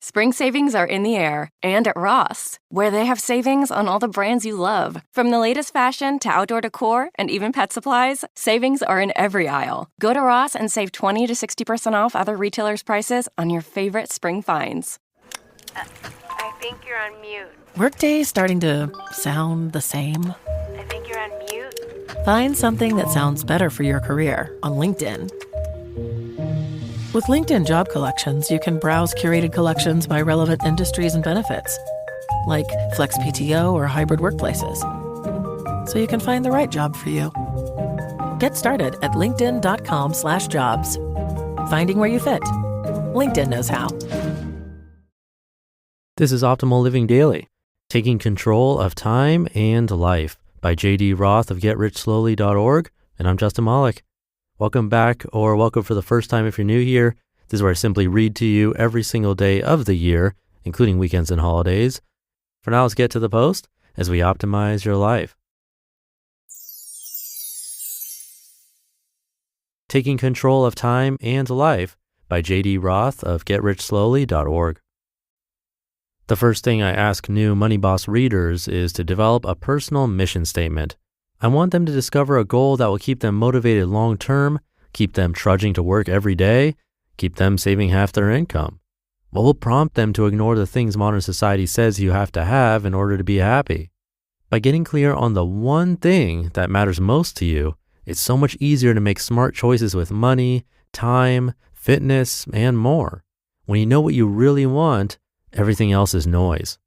Spring savings are in the air and at Ross, where they have savings on all the brands you love. From the latest fashion to outdoor decor and even pet supplies, savings are in every aisle. Go to Ross and save 20 to 60% off other retailers' prices on your favorite spring finds. I think you're on mute. Workday starting to sound the same? I think you're on mute. Find something that sounds better for your career on LinkedIn. With LinkedIn Job Collections, you can browse curated collections by relevant industries and benefits, like flex PTO or hybrid workplaces, so you can find the right job for you. Get started at linkedin.com/jobs. Finding where you fit. LinkedIn knows how. This is Optimal Living Daily, Taking Control of Time and Life by J.D. Roth of GetRichSlowly.org, and I'm Justin Malik. Welcome back, or welcome for the first time if you're new here. This is where I simply read to you every single day of the year, including weekends and holidays. For now, let's get to the post as we optimize your life. Taking Control of Time and Life by J.D. Roth of GetRichSlowly.org. The first thing I ask new Money Boss readers is to develop a personal mission statement. I want them to discover a goal that will keep them motivated long-term, keep them trudging to work every day, keep them saving half their income. What will prompt them to ignore the things modern society says you have to have in order to be happy? By getting clear on the one thing that matters most to you, it's so much easier to make smart choices with money, time, fitness, and more. When you know what you really want, everything else is noise.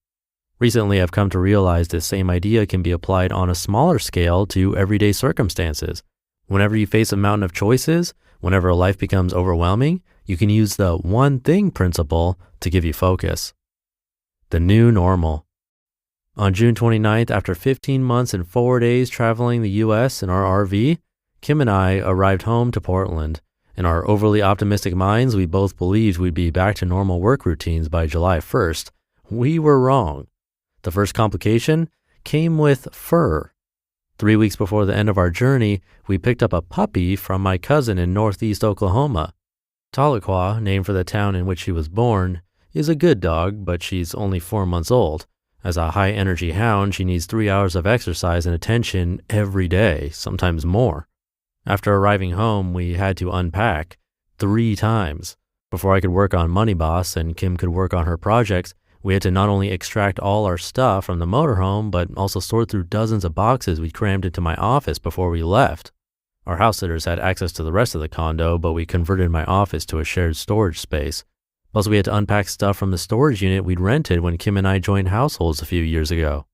Recently, I've come to realize this same idea can be applied on a smaller scale to everyday circumstances. Whenever you face a mountain of choices, whenever life becomes overwhelming, you can use the one thing principle to give you focus. The new normal. On June 29th, after 15 months and 4 days traveling the U.S. in our RV, Kim and I arrived home to Portland. In our overly optimistic minds, we both believed we'd be back to normal work routines by July 1st. We were wrong. The first complication came with fur. 3 weeks before the end of our journey, we picked up a puppy from my cousin in northeast Oklahoma. Tahlequah, named for the town in which she was born, is a good dog, but she's only 4 months old. As a high-energy hound, she needs 3 hours of exercise and attention every day, sometimes more. After arriving home, we had to unpack 3 times. Before I could work on Money Boss and Kim could work on her projects, we had to not only extract all our stuff from the motorhome, but also sort through dozens of boxes we crammed into my office before we left. Our house sitters had access to the rest of the condo, but we converted my office to a shared storage space. Plus, we had to unpack stuff from the storage unit we'd rented when Kim and I joined households a few years ago.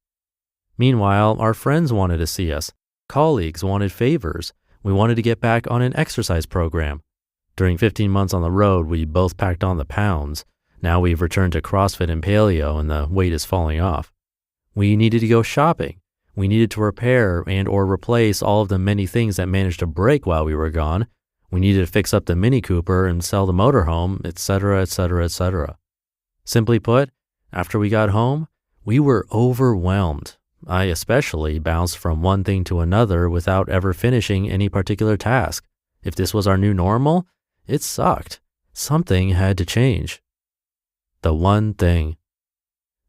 Meanwhile, our friends wanted to see us. Colleagues wanted favors. We wanted to get back on an exercise program. During 15 months on the road, we both packed on the pounds. Now we've returned to CrossFit and paleo and the weight is falling off. We needed to go shopping. We needed to repair and or replace all of the many things that managed to break while we were gone. We needed to fix up the Mini Cooper and sell the motorhome, etc., etc., etc. Simply put, after we got home, we were overwhelmed. I especially bounced from one thing to another without ever finishing any particular task. If this was our new normal, it sucked. Something had to change. The one thing.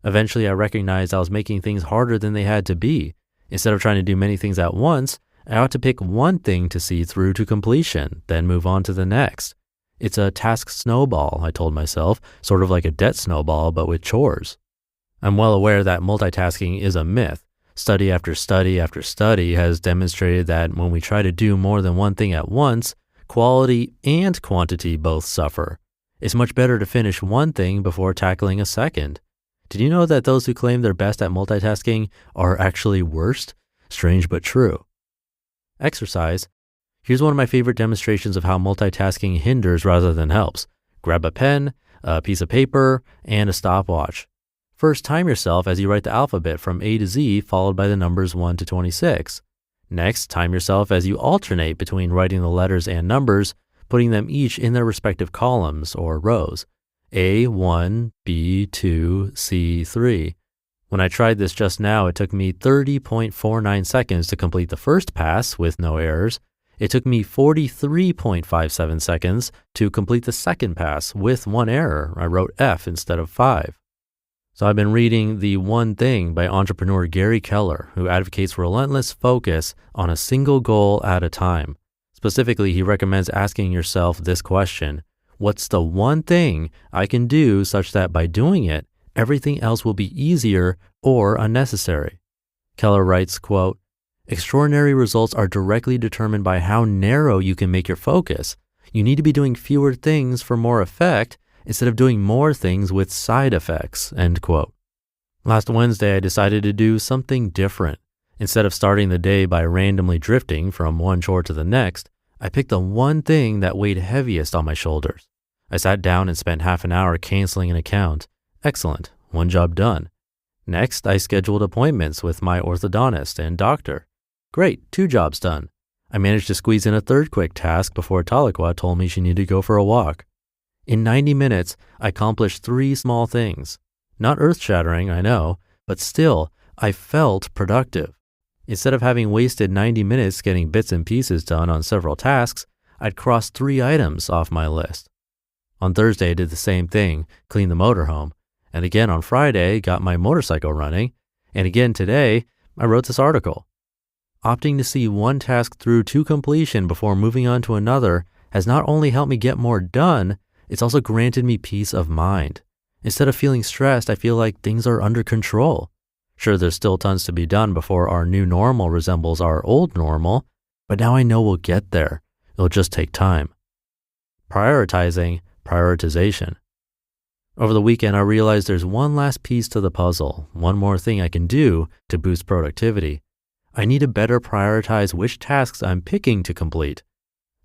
Eventually, I recognized I was making things harder than they had to be. Instead of trying to do many things at once, I ought to pick one thing to see through to completion, then move on to the next. It's a task snowball, I told myself, sort of like a debt snowball, but with chores. I'm well aware that multitasking is a myth. Study after study after study has demonstrated that when we try to do more than one thing at once, quality and quantity both suffer. It's much better to finish one thing before tackling a second. Did you know that those who claim they're best at multitasking are actually worst? Strange but true. Exercise. Here's one of my favorite demonstrations of how multitasking hinders rather than helps. Grab a pen, a piece of paper, and a stopwatch. First, time yourself as you write the alphabet from A to Z, followed by the numbers 1 to 26. Next, time yourself as you alternate between writing the letters and numbers, putting them each in their respective columns or rows. A1, B2, C3. When I tried this just now, it took me 30.49 seconds to complete the first pass with no errors. It took me 43.57 seconds to complete the second pass with one error. I wrote F instead of 5. So I've been reading The One Thing by entrepreneur Gary Keller, who advocates relentless focus on a single goal at a time. Specifically, he recommends asking yourself this question: what's the one thing I can do such that by doing it, everything else will be easier or unnecessary? Keller writes, quote, "Extraordinary results are directly determined by how narrow you can make your focus. You need to be doing fewer things for more effect instead of doing more things with side effects," end quote. Last Wednesday, I decided to do something different. Instead of starting the day by randomly drifting from one chore to the next, I picked the one thing that weighed heaviest on my shoulders. I sat down and spent half an hour canceling an account. Excellent. One job done. Next, I scheduled appointments with my orthodontist and doctor. Great. 2 jobs done. I managed to squeeze in a third quick task before Tahlequah told me she needed to go for a walk. In 90 minutes, I accomplished 3 small things. Not earth-shattering, I know, but still, I felt productive. Instead of having wasted 90 minutes getting bits and pieces done on several tasks, I'd crossed 3 items off my list. On Thursday, I did the same thing, cleaned the motorhome, and again on Friday, got my motorcycle running, and again today, I wrote this article. Opting to see one task through to completion before moving on to another has not only helped me get more done, it's also granted me peace of mind. Instead of feeling stressed, I feel like things are under control. Sure, there's still tons to be done before our new normal resembles our old normal, but now I know we'll get there. It'll just take time. Prioritization. Over the weekend, I realized there's one last piece to the puzzle, one more thing I can do to boost productivity. I need to better prioritize which tasks I'm picking to complete.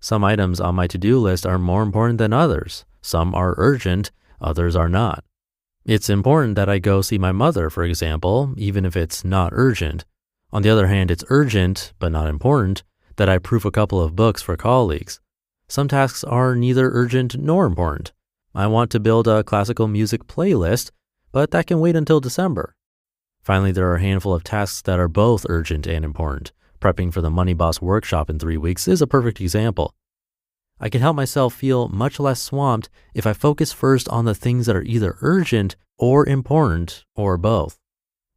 Some items on my to-do list are more important than others. Some are urgent, others are not. It's important that I go see my mother, for example, even if it's not urgent. On the other hand, it's urgent, but not important, that I proof a couple of books for colleagues. Some tasks are neither urgent nor important. I want to build a classical music playlist, but that can wait until December. Finally, there are a handful of tasks that are both urgent and important. Prepping for the Money Boss workshop in 3 weeks is a perfect example. I can help myself feel much less swamped if I focus first on the things that are either urgent or important or both.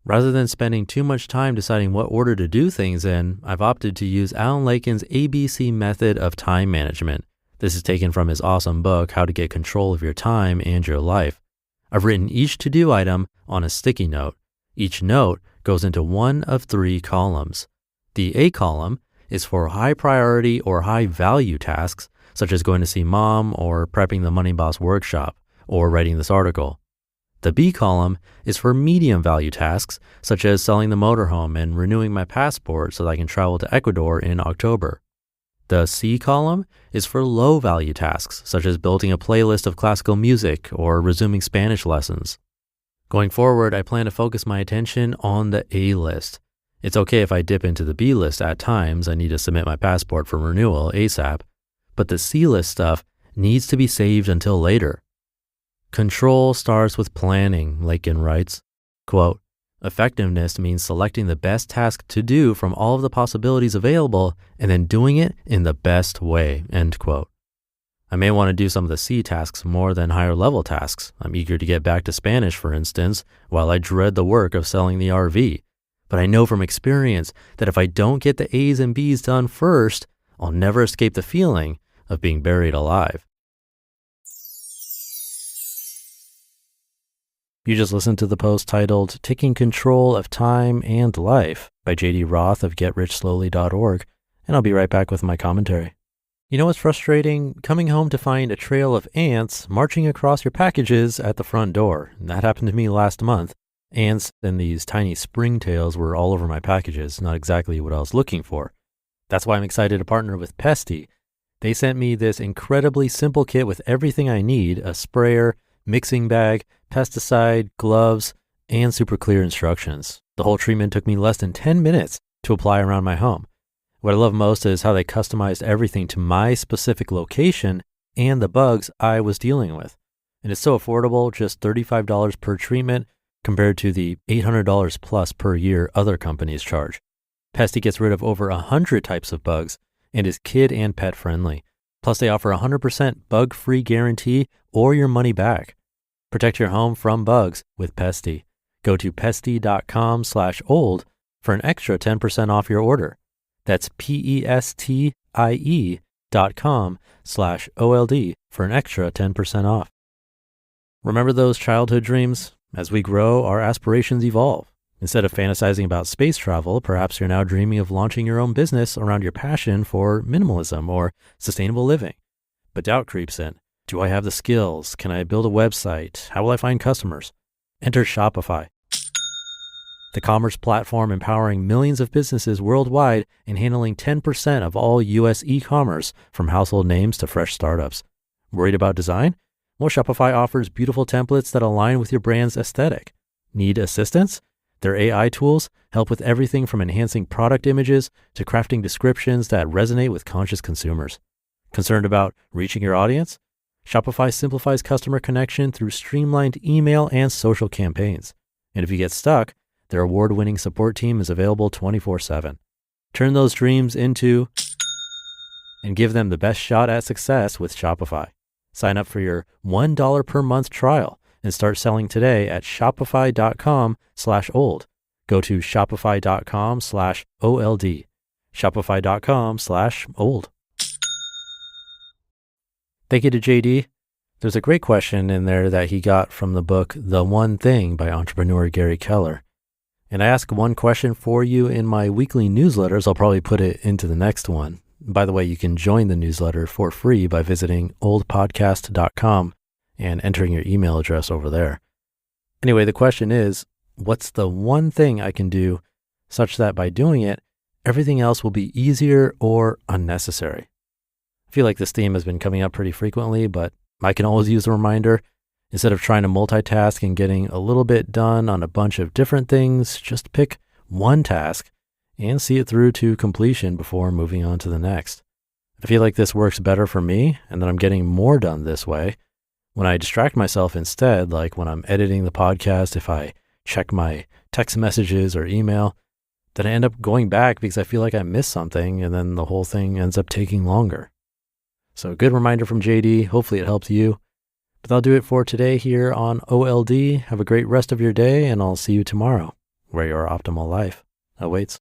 Rather than spending too much time deciding what order to do things in, I've opted to use Alan Laken's ABC method of time management. This is taken from his awesome book, How to Get Control of Your Time and Your Life. I've written each to-do item on a sticky note. Each note goes into one of 3 columns. The A column is for high priority or high value tasks, such as going to see mom or prepping the Money Boss workshop or writing this article. The B column is for medium value tasks, such as selling the motorhome and renewing my passport so that I can travel to Ecuador in October. The C column is for low value tasks, such as building a playlist of classical music or resuming Spanish lessons. Going forward, I plan to focus my attention on the A list. It's okay if I dip into the B list at times. I need to submit my passport for renewal ASAP. But the C list stuff needs to be saved until later. Control starts with planning, Laken writes. Quote, "Effectiveness means selecting the best task to do from all of the possibilities available and then doing it in the best way," end quote. I may want to do some of the C tasks more than higher level tasks. I'm eager to get back to Spanish, for instance, while I dread the work of selling the RV. But I know from experience that if I don't get the A's and B's done first, I'll never escape the feeling of being buried alive. You just listened to the post titled Taking Control of Time and Life by JD Roth of GetRichSlowly.org, and I'll be right back with my commentary. You know what's frustrating? Coming home to find a trail of ants marching across your packages at the front door. That happened to me last month. Ants and these tiny springtails were all over my packages, not exactly what I was looking for. That's why I'm excited to partner with Pesty. They sent me this incredibly simple kit with everything I need: a sprayer, mixing bag, pesticide, gloves, and super clear instructions. The whole treatment took me less than 10 minutes to apply around my home. What I love most is how they customized everything to my specific location and the bugs I was dealing with. And it's so affordable, just $35 per treatment compared to the $800 plus per year other companies charge. Pesty gets rid of over 100 types of bugs, and is kid and pet friendly. Plus, they offer a 100% bug-free guarantee or your money back. Protect your home from bugs with Pesty. Go to pesty.com/old for an extra 10% off your order. That's pestie.com/OLD for an extra 10% off. Remember those childhood dreams? As we grow, our aspirations evolve. Instead of fantasizing about space travel, perhaps you're now dreaming of launching your own business around your passion for minimalism or sustainable living. But doubt creeps in. Do I have the skills? Can I build a website? How will I find customers? Enter Shopify, the commerce platform empowering millions of businesses worldwide and handling 10% of all U.S. e-commerce, from household names to fresh startups. Worried about design? Well, Shopify offers beautiful templates that align with your brand's aesthetic. Need assistance? Their AI tools help with everything from enhancing product images to crafting descriptions that resonate with conscious consumers. Concerned about reaching your audience? Shopify simplifies customer connection through streamlined email and social campaigns. And if you get stuck, their award-winning support team is available 24/7. Turn those dreams into and give them the best shot at success with Shopify. Sign up for your $1 per month trial and start selling today at shopify.com/old. Go to shopify.com/OLD. Shopify.com/old. Thank you to JD. There's a great question in there that he got from the book The One Thing by entrepreneur Gary Keller. And I ask one question for you in my weekly newsletters. I'll probably put it into the next one. By the way, you can join the newsletter for free by visiting oldpodcast.com and entering your email address over there. Anyway, the question is, what's the one thing I can do such that by doing it, everything else will be easier or unnecessary? I feel like this theme has been coming up pretty frequently, but I can always use a reminder. Instead of trying to multitask and getting a little bit done on a bunch of different things, just pick one task and see it through to completion before moving on to the next. I feel like this works better for me and that I'm getting more done this way. When I distract myself instead, like when I'm editing the podcast, if I check my text messages or email, then I end up going back because I feel like I missed something and then the whole thing ends up taking longer. So a good reminder from JD. Hopefully it helps you. But that'll do it for today here on OLD. Have a great rest of your day, and I'll see you tomorrow, where your optimal life awaits.